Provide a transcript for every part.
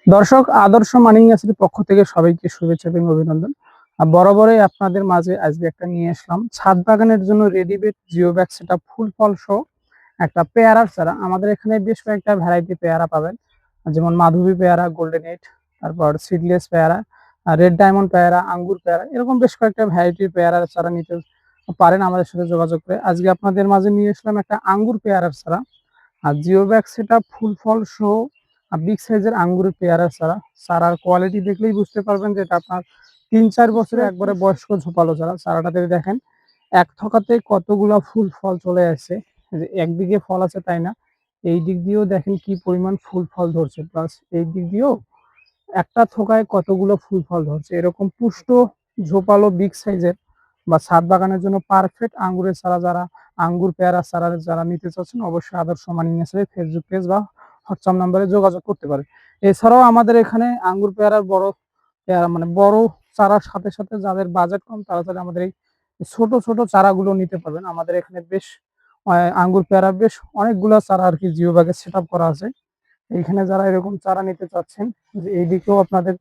দর্শক, আদর্শ মানিং নার্সারির পক্ষ থেকে সবাইকে শুভেচ্ছা এবং অভিনন্দন। বরাবরই আপনাদের মাঝে আজকে একটা নিয়ে আসলাম ছাদ বাগানের জন্য রেডিমেড জিও ব্যাগ সেটআপ ফুল ফল সহ একটা পেয়ারার চারা। আমাদের এখানে বেশ কয়েকটা ভ্যারাইটি পেয়ারা পাবেন, যেমন মাধবী পেয়ারা, গোল্ডেন এইট, তারপর সিডলেস পেয়ারা, রেড ডায়মন্ড পেয়ারা, আঙ্গুর পেয়ারা, এরকম বেশ কয়েকটা ভ্যারাইটির পেয়ারার চারা নিতে পারেন আমাদের সাথে যোগাযোগ করে। আজকে আপনাদের মাঝে নিয়ে আসলাম একটা আঙ্গুর পেয়ারার চারা। আর জিও ব্যাগ সেটা ফুল ফল সহ বিগ সাইজের আঙ্গুরের পেয়ারা চারা। চারার কোয়ালিটি দেখলেই বুঝতে পারবেন যে এটা আপনার ৩-৪ বছরে একবারে বয়স্ক ঝোপালো চারা। চারাটাতে দেখেন এক থকাতে কতগুলা ফুল ফল চলে আসছে। যে একদিকে ফল আছে তাই না, এই দিক দিয়েও দেখেন কি পরিমাণ ফুল ফল ধরছে, প্লাস এই দিক দিয়েও একটা থোকায় কতগুলো ফুল ফল ধরছে। এরকম পুষ্ট ঝোপালো বিগ সাইজের বা ছাদ বাগানের জন্য পারফেক্ট আঙ্গুরের চারা যারা আঙ্গুর পেয়ারা চারা যারা নিতে চাচ্ছেন, অবশ্যই আদর্শ মানিং নার্সারি ফেসবুক পেজ বা হোয়াটসঅ্যাপ নাম্বারে যোগাযোগ করতে পারে। এছাড়াও আমাদের এখানে আঙ্গুর পেয়ারার বড় পেয়ারা মানে বড় চারার সাথে সাথে যাদের বাজেট কম তারা তাহলে আমাদের এই ছোট ছোট চারাগুলো নিতে পারবেন। আমাদের এখানে বেশ আঙ্গুর পেয়ারা বেশ অনেকগুলো চারা আর কি জিও ব্যাগে সেট আপ করা আছে। এইখানে যারা এরকম চারা নিতে চাচ্ছেন, যে এইদিকেও আপনাদের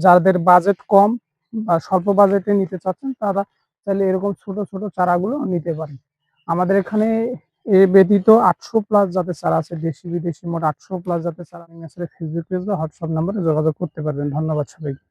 যাদের বাজেট কম বা স্বল্প বাজেটে নিতে চাচ্ছেন তারা চাইলে এরকম ছোট ছোট চারাগুলো নিতে পারেন। আমাদের এখানে এ ব্যতীত 800+ জাতের চারা আছে, দেশি বিদেশি মোট 800+ জাতের চারা। ফেসবুক পেজ বা হোয়াটসঅ্যাপ নাম্বারে যোগাযোগ করতে পারবেন। ধন্যবাদ সবাইকে।